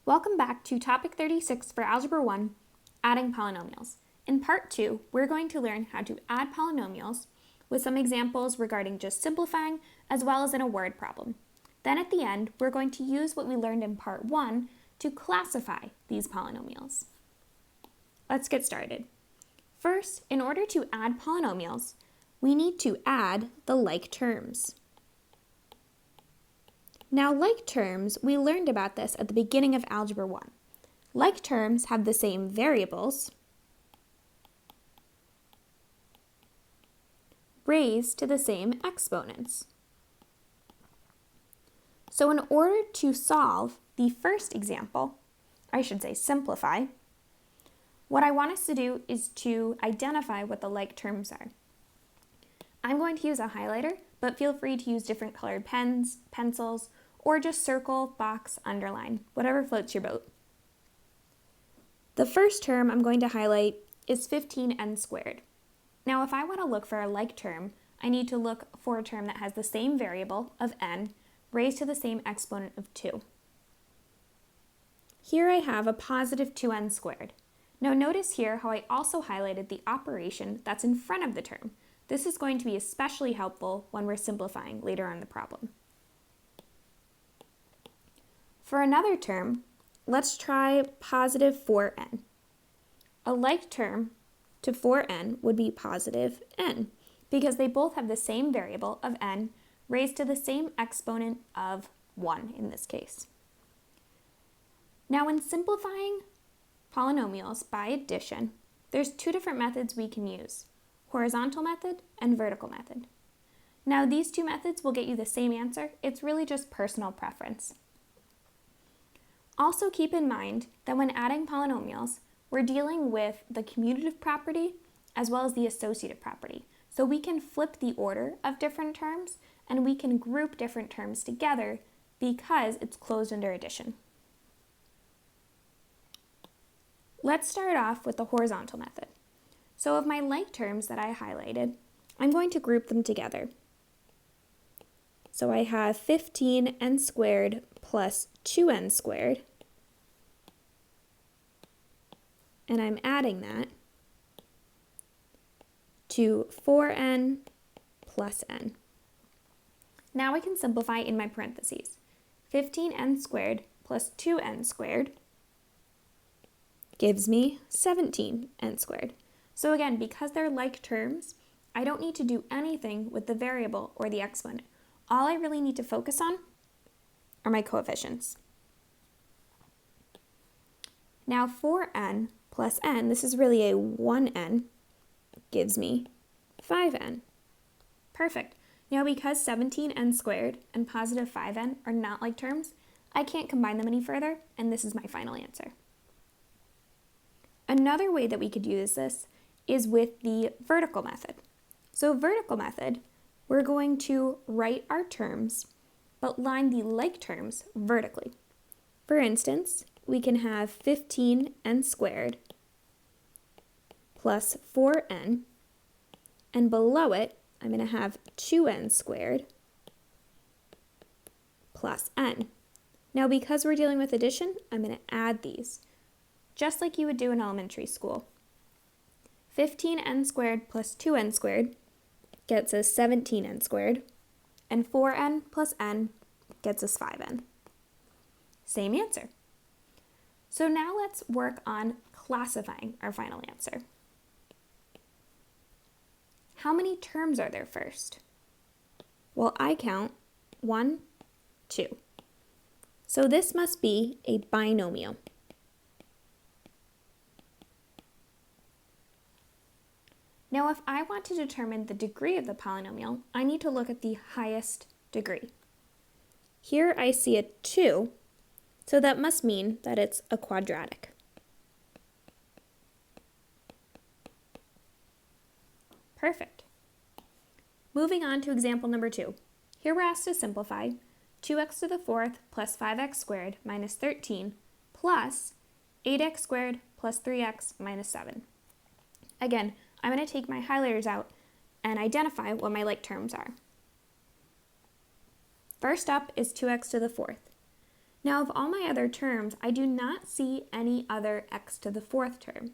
Welcome back to Topic 36 for Algebra 1, Adding Polynomials. In Part 2, we're going to learn how to add polynomials with some examples regarding just simplifying as well as in a word problem. Then at the end, we're going to use what we learned in Part 1 to classify these polynomials. Let's get started. First, in order to add polynomials, we need to add the like terms. Now, like terms, we learned about this at the beginning of Algebra 1. Like terms have the same variables raised to the same exponents. So in order to solve the first example, I should say simplify, what I want us to do is to identify what the like terms are. I'm going to use a highlighter, but feel free to use different colored pens, pencils, or just circle, box, underline, whatever floats your boat. The first term I'm going to highlight is 15n squared. Now, if I want to look for a like term, I need to look for a term that has the same variable of n raised to the same exponent of 2. Here I have a positive 2n squared. Now notice here how I also highlighted the operation that's in front of the term. This is going to be especially helpful when we're simplifying later on in the problem. For another term, let's try positive 4n. A like term to 4n would be positive n, because they both have the same variable of n raised to the same exponent of 1 in this case. Now, when simplifying polynomials by addition, there's two different methods we can use: horizontal method and vertical method. Now, these two methods will get you the same answer. It's really just personal preference. Also keep in mind that when adding polynomials, we're dealing with the commutative property as well as the associative property. So we can flip the order of different terms and we can group different terms together because it's closed under addition. Let's start off with the horizontal method. So of my like terms that I highlighted, I'm going to group them together. So I have 15n squared plus 2n squared, and I'm adding that to 4n plus n. Now I can simplify in my parentheses. 15n squared plus 2n squared gives me 17n squared. So again, because they're like terms, I don't need to do anything with the variable or the exponent. All I really need to focus on are my coefficients. Now 4n plus n, this is really a 1n, gives me 5n. Perfect. Now because 17n squared and positive 5n are not like terms, I can't combine them any further, and this is my final answer. Another way that we could use this is with the vertical method. So vertical method, we're going to write our terms, but line the like terms vertically. For instance, we can have 15n squared plus 4n, and below it, I'm going to have 2n squared plus n. Now, because we're dealing with addition, I'm going to add these, just like you would do in elementary school. 15n squared plus 2n squared gets us 17n squared, and 4n plus n gets us 5n. Same answer. So now let's work on classifying our final answer. How many terms are there first? Well, I count 1, 2. So this must be a binomial. Now, if I want to determine the degree of the polynomial, I need to look at the highest degree. Here I see a 2, so that must mean that it's a quadratic. Perfect. Moving on to example number 2. Here we're asked to simplify 2x to the 4th plus 5x squared minus 13 plus 8x squared plus 3x minus 7. Again, I'm going to take my highlighters out and identify what my like terms are. First up is 2x to the 4th. Now, of all my other terms, I do not see any other x to the fourth term.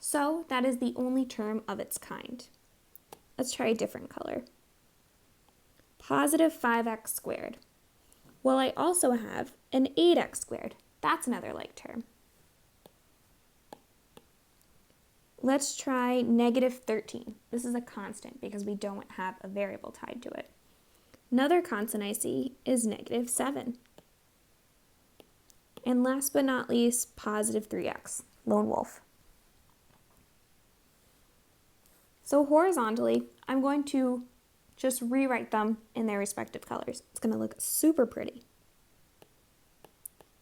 So that is the only term of its kind. Let's try a different color. Positive 5x squared. Well, I also have an 8x squared. That's another like term. Let's try negative 13. This is a constant because we don't have a variable tied to it. Another constant I see is negative 7. And last but not least, positive 3x, lone wolf. So horizontally, I'm going to just rewrite them in their respective colors. It's going to look super pretty.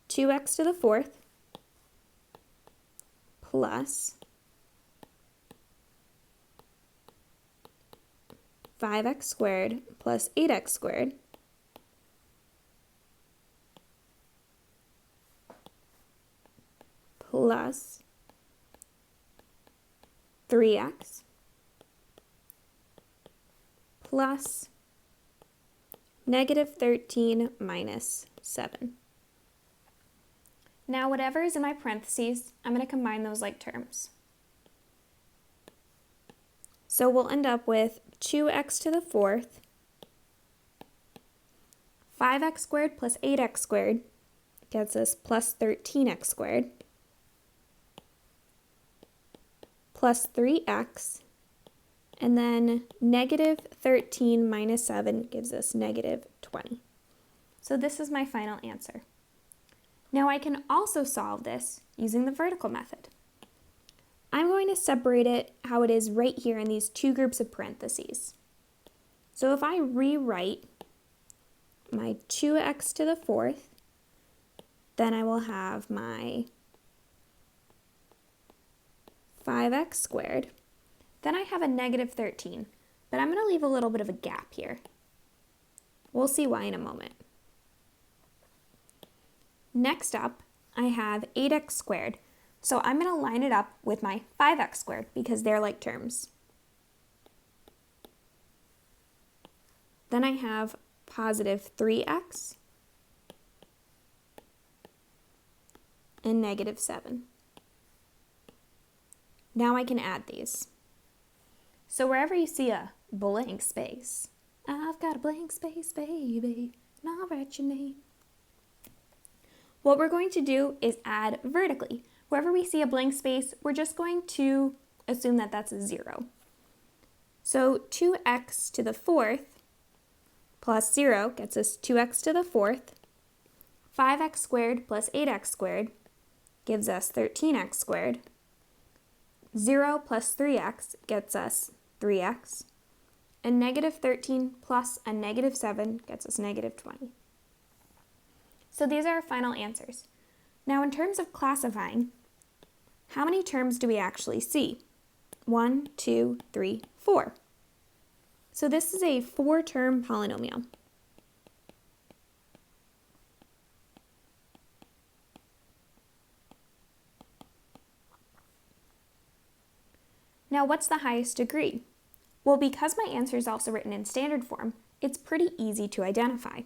2x to the fourth plus 5x squared plus 8x squared plus 3x plus negative 13 minus 7. Now whatever is in my parentheses, I'm going to combine those like terms. So we'll end up with 2x to the fourth, 5x squared plus 8x squared gets us plus 13x squared, plus 3x, and then negative 13 minus 7 gives us negative 20. So this is my final answer. Now I can also solve this using the vertical method. I'm going to separate it how it is right here in these two groups of parentheses. So if I rewrite my 2x to the fourth, then I will have my 5x squared. Then I have a negative 13, but I'm going to leave a little bit of a gap here. We'll see why in a moment. Next up, I have 8x squared. So I'm going to line it up with my 5x squared because they're like terms. Then I have positive 3x and negative 7. Now I can add these. So wherever you see a blank space, I've got a blank space, baby, and I'll write your name. What we're going to do is add vertically. Wherever we see a blank space, we're just going to assume that that's a 0. So 2x to the fourth plus 0 gets us 2x to the fourth. 5x squared plus 8x squared gives us 13x squared. 0 plus 3x gets us 3x. And negative 13 plus a negative 7 gets us negative 20. So these are our final answers. Now in terms of classifying, how many terms do we actually see? 1, 2, 3, 4. So this is a 4-term polynomial. Now what's the highest degree? Well, because my answer is also written in standard form, it's pretty easy to identify.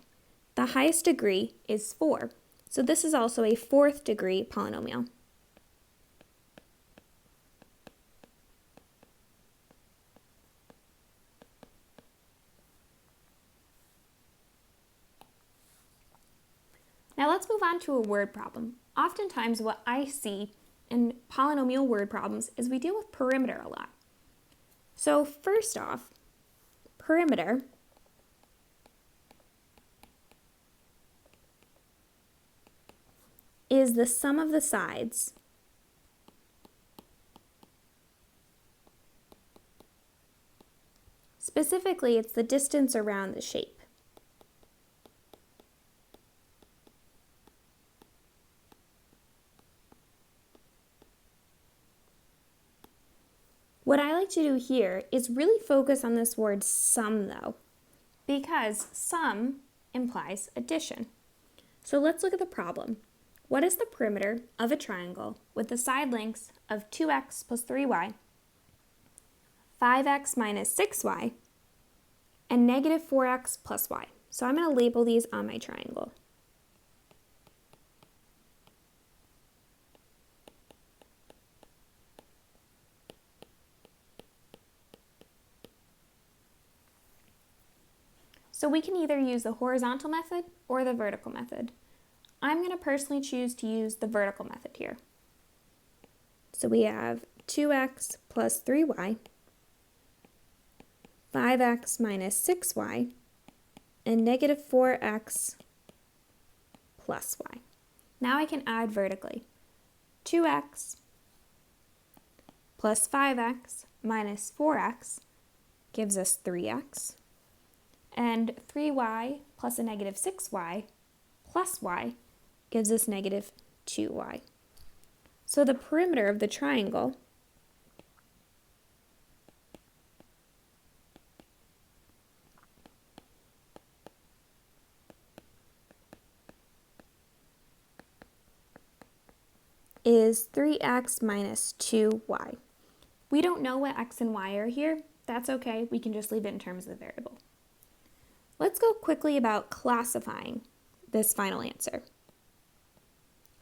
The highest degree is 4, so this is also a 4th degree polynomial. Now let's move on to a word problem. Oftentimes what I see in polynomial word problems is we deal with perimeter a lot. So first off, perimeter is the sum of the sides specifically, it's the distance around the shape. What I like to do here is really focus on this word sum though, because sum implies addition. So let's look at the problem. What is the perimeter of a triangle with the side lengths of 2x plus 3y, 5x minus 6y, and negative 4x plus y? So I'm going to label these on my triangle. So we can either use the horizontal method or the vertical method. I'm going to personally choose to use the vertical method here. So we have 2x plus 3y, 5x minus 6y, and negative 4x plus y. Now I can add vertically. 2x plus 5x minus 4x gives us 3x, and 3y plus a negative 6y plus y gives us negative 2y. So the perimeter of the triangle is 3x minus 2y. We don't know what x and y are here. That's okay, we can just leave it in terms of the variable. Let's go quickly about classifying this final answer.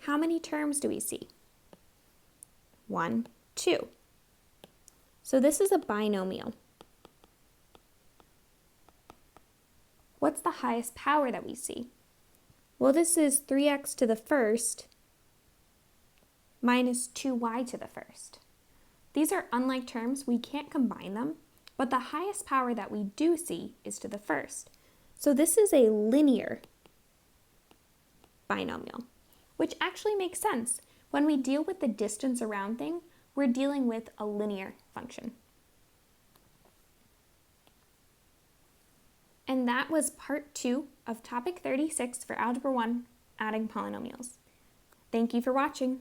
How many terms do we see? 1, 2. So this is a binomial. What's the highest power that we see? Well, this is 3x to the first minus 2y to the first. These are unlike terms, we can't combine them, but the highest power that we do see is to the first. So this is a linear binomial, which actually makes sense. When we deal with the distance around thing, we're dealing with a linear function. And that was part 2 of topic 36 for Algebra 1, adding polynomials. Thank you for watching.